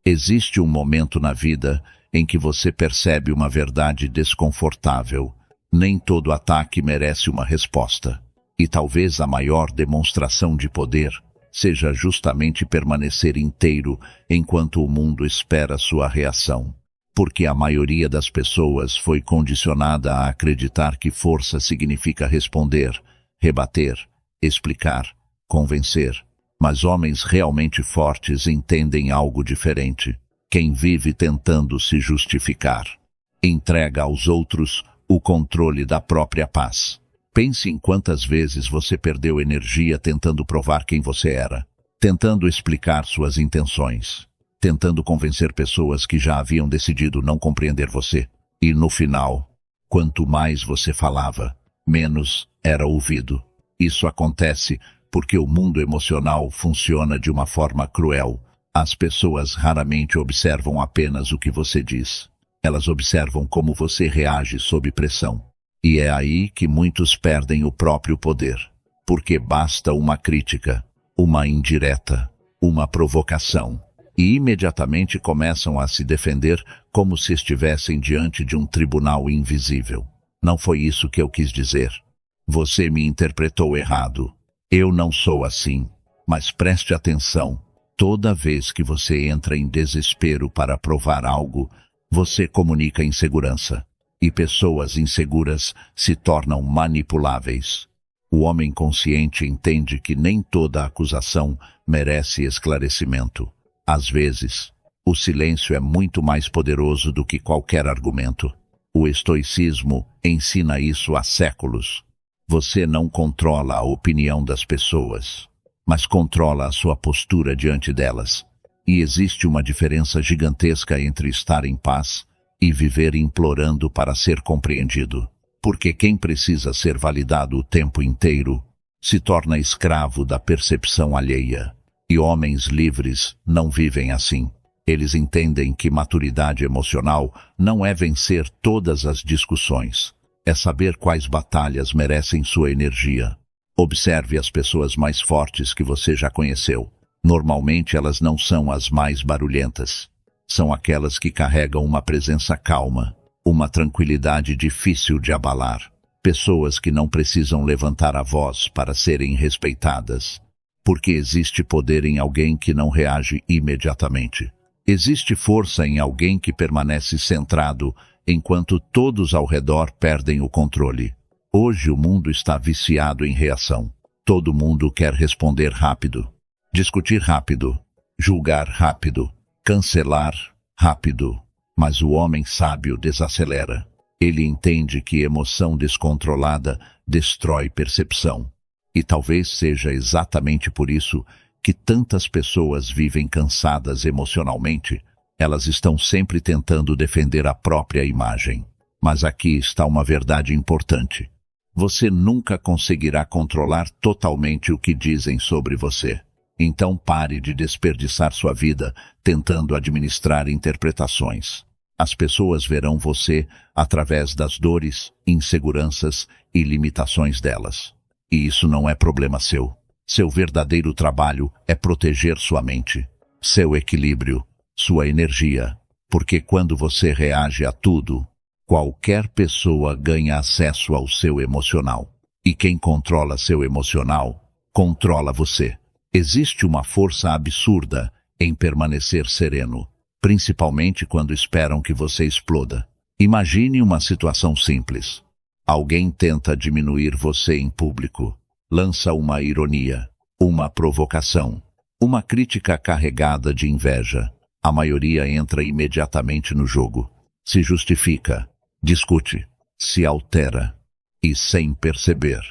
Existe um momento na vida em que você percebe uma verdade desconfortável. Nem todo ataque merece uma resposta. E talvez a maior demonstração de poder seja justamente permanecer inteiro enquanto o mundo espera sua reação. Porque a maioria das pessoas foi condicionada a acreditar que força significa responder, rebater, explicar, convencer. Mas homens realmente fortes entendem algo diferente. Quem vive tentando se justificar entrega aos outros o controle da própria paz. Pense em quantas vezes você perdeu energia tentando provar quem você era, tentando explicar suas intenções, tentando convencer pessoas que já haviam decidido não compreender você. E no final, quanto mais você falava, menos era ouvido. Isso acontece porque o mundo emocional funciona de uma forma cruel. As pessoas raramente observam apenas o que você diz. Elas observam como você reage sob pressão. E é aí que muitos perdem o próprio poder. Porque basta uma crítica, uma indireta, uma provocação, e imediatamente começam a se defender como se estivessem diante de um tribunal invisível. Não foi isso que eu quis dizer. Você me interpretou errado. Eu não sou assim. Mas preste atenção. Toda vez que você entra em desespero para provar algo, você comunica insegurança. E pessoas inseguras se tornam manipuláveis. O homem consciente entende que nem toda acusação merece esclarecimento. Às vezes, o silêncio é muito mais poderoso do que qualquer argumento. O estoicismo ensina isso há séculos. Você não controla a opinião das pessoas, mas controla a sua postura diante delas. E existe uma diferença gigantesca entre estar em paz e viver implorando para ser compreendido. Porque quem precisa ser validado o tempo inteiro se torna escravo da percepção alheia. E homens livres não vivem assim. Eles entendem que maturidade emocional não é vencer todas as discussões. É saber quais batalhas merecem sua energia. Observe as pessoas mais fortes que você já conheceu. Normalmente elas não são as mais barulhentas. São aquelas que carregam uma presença calma, uma tranquilidade difícil de abalar. Pessoas que não precisam levantar a voz para serem respeitadas. Porque existe poder em alguém que não reage imediatamente. Existe força em alguém que permanece centrado enquanto todos ao redor perdem o controle. Hoje o mundo está viciado em reação. Todo mundo quer responder rápido, discutir rápido, julgar rápido, cancelar rápido. Mas o homem sábio desacelera. Ele entende que emoção descontrolada destrói percepção. E talvez seja exatamente por isso que tantas pessoas vivem cansadas emocionalmente. Elas estão sempre tentando defender a própria imagem. Mas aqui está uma verdade importante. Você nunca conseguirá controlar totalmente o que dizem sobre você. Então pare de desperdiçar sua vida tentando administrar interpretações. As pessoas verão você através das dores, inseguranças e limitações delas. E isso não é problema seu. Seu verdadeiro trabalho é proteger sua mente, seu equilíbrio, sua energia. Porque quando você reage a tudo, qualquer pessoa ganha acesso ao seu emocional. E quem controla seu emocional, controla você. Existe uma força absurda em permanecer sereno, principalmente quando esperam que você exploda. Imagine uma situação simples. Alguém tenta diminuir você em público, lança uma ironia, uma provocação, uma crítica carregada de inveja. A maioria entra imediatamente no jogo, se justifica, discute, se altera e, sem perceber,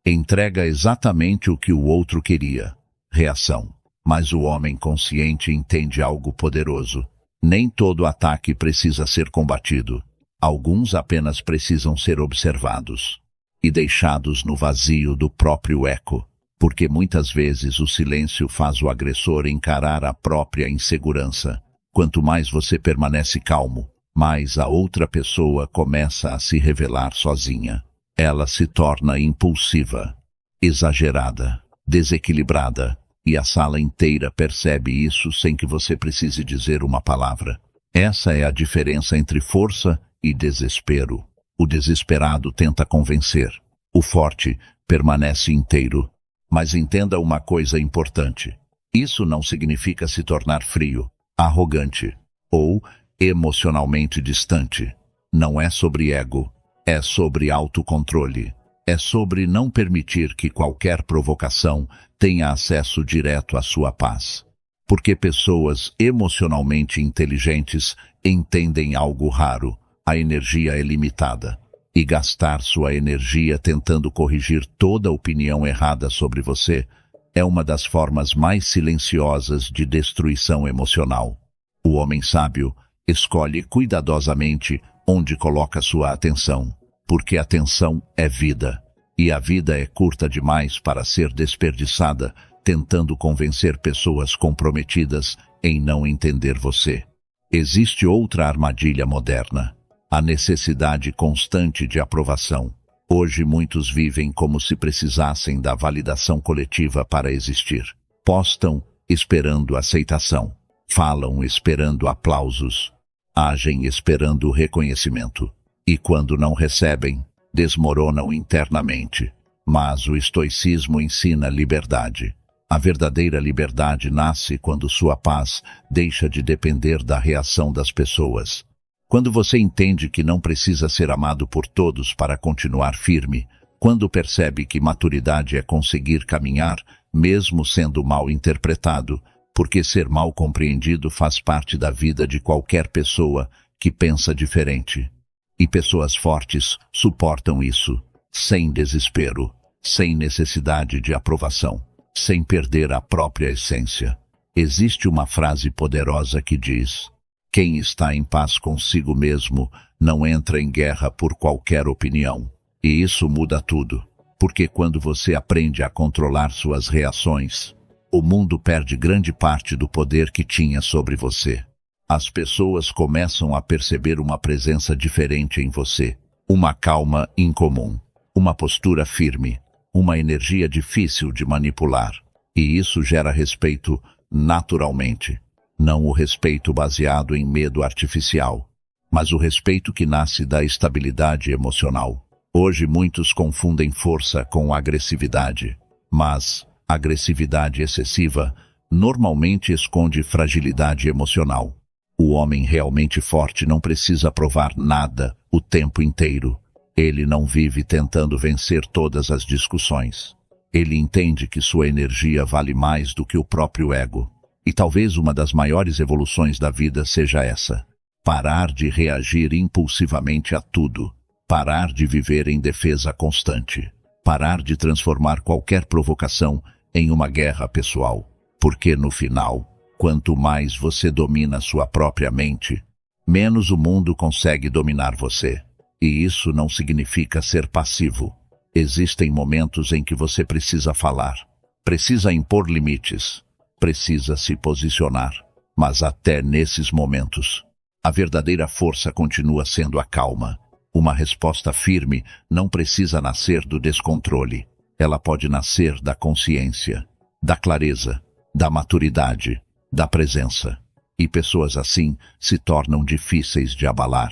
entrega exatamente o que o outro queria. Reação. Mas o homem consciente entende algo poderoso. Nem todo ataque precisa ser combatido. Alguns apenas precisam ser observados e deixados no vazio do próprio eco, porque muitas vezes o silêncio faz o agressor encarar a própria insegurança. Quanto mais você permanece calmo, mais a outra pessoa começa a se revelar sozinha. Ela se torna impulsiva, exagerada, desequilibrada, e a sala inteira percebe isso sem que você precise dizer uma palavra. Essa é a diferença entre força e desespero. O desesperado tenta convencer. O forte permanece inteiro. Mas entenda uma coisa importante. Isso não significa se tornar frio, arrogante ou emocionalmente distante. Não é sobre ego, é sobre autocontrole. É sobre não permitir que qualquer provocação tenha acesso direto à sua paz. Porque pessoas emocionalmente inteligentes entendem algo raro: a energia é limitada. E gastar sua energia tentando corrigir toda opinião errada sobre você é uma das formas mais silenciosas de destruição emocional. O homem sábio escolhe cuidadosamente onde coloca sua atenção, porque atenção é vida, e a vida é curta demais para ser desperdiçada tentando convencer pessoas comprometidas em não entender você. Existe outra armadilha moderna: a necessidade constante de aprovação. Hoje muitos vivem como se precisassem da validação coletiva para existir. Postam esperando aceitação. Falam esperando aplausos. Agem esperando reconhecimento. E quando não recebem, desmoronam internamente. Mas o estoicismo ensina liberdade. A verdadeira liberdade nasce quando sua paz deixa de depender da reação das pessoas. Quando você entende que não precisa ser amado por todos para continuar firme, quando percebe que maturidade é conseguir caminhar, mesmo sendo mal interpretado, porque ser mal compreendido faz parte da vida de qualquer pessoa que pensa diferente. E pessoas fortes suportam isso, sem desespero, sem necessidade de aprovação, sem perder a própria essência. Existe uma frase poderosa que diz: quem está em paz consigo mesmo não entra em guerra por qualquer opinião. E isso muda tudo, porque quando você aprende a controlar suas reações, o mundo perde grande parte do poder que tinha sobre você. As pessoas começam a perceber uma presença diferente em você, uma calma incomum, uma postura firme, uma energia difícil de manipular. E isso gera respeito naturalmente. Não o respeito baseado em medo artificial, mas o respeito que nasce da estabilidade emocional. Hoje muitos confundem força com agressividade, mas agressividade excessiva normalmente esconde fragilidade emocional. O homem realmente forte não precisa provar nada o tempo inteiro. Ele não vive tentando vencer todas as discussões. Ele entende que sua energia vale mais do que o próprio ego. E talvez uma das maiores evoluções da vida seja essa: parar de reagir impulsivamente a tudo, parar de viver em defesa constante, parar de transformar qualquer provocação em uma guerra pessoal. Porque no final, quanto mais você domina sua própria mente, menos o mundo consegue dominar você. E isso não significa ser passivo. Existem momentos em que você precisa falar, precisa impor limites, precisa se posicionar. Mas até nesses momentos, a verdadeira força continua sendo a calma. Uma resposta firme não precisa nascer do descontrole. Ela pode nascer da consciência, da clareza, da maturidade, da presença. E pessoas assim se tornam difíceis de abalar,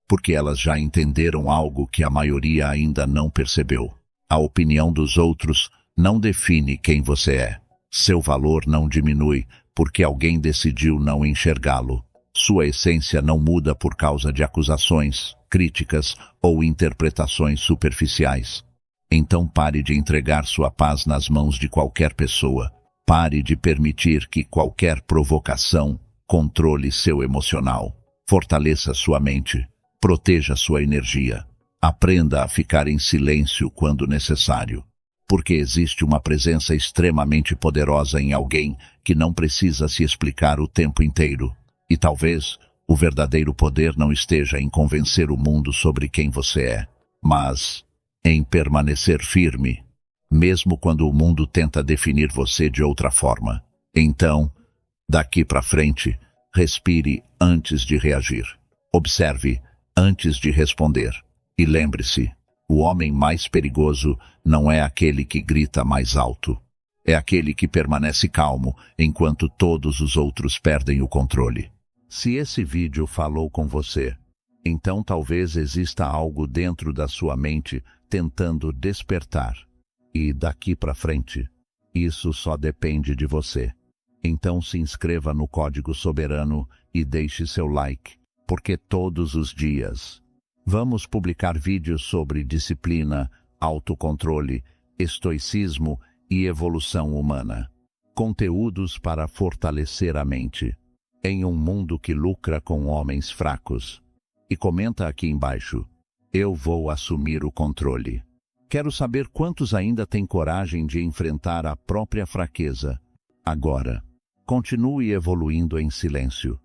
porque elas já entenderam algo que a maioria ainda não percebeu. A opinião dos outros não define quem você é. Seu valor não diminui porque alguém decidiu não enxergá-lo. Sua essência não muda por causa de acusações, críticas ou interpretações superficiais. Então pare de entregar sua paz nas mãos de qualquer pessoa. Pare de permitir que qualquer provocação controle seu emocional. Fortaleça sua mente. Proteja sua energia. Aprenda a ficar em silêncio quando necessário. Porque existe uma presença extremamente poderosa em alguém que não precisa se explicar o tempo inteiro. E talvez o verdadeiro poder não esteja em convencer o mundo sobre quem você é, mas em permanecer firme, mesmo quando o mundo tenta definir você de outra forma. Então, daqui para frente, respire antes de reagir. Observe antes de responder. E lembre-se, o homem mais perigoso não é aquele que grita mais alto. É aquele que permanece calmo enquanto todos os outros perdem o controle. Se esse vídeo falou com você, então talvez exista algo dentro da sua mente tentando despertar. E daqui para frente, isso só depende de você. Então se inscreva no Código Soberano e deixe seu like, porque todos os dias vamos publicar vídeos sobre disciplina, autocontrole, estoicismo e evolução humana. Conteúdos para fortalecer a mente, em um mundo que lucra com homens fracos. E comenta aqui embaixo: eu vou assumir o controle. Quero saber quantos ainda têm coragem de enfrentar a própria fraqueza. Agora, continue evoluindo em silêncio.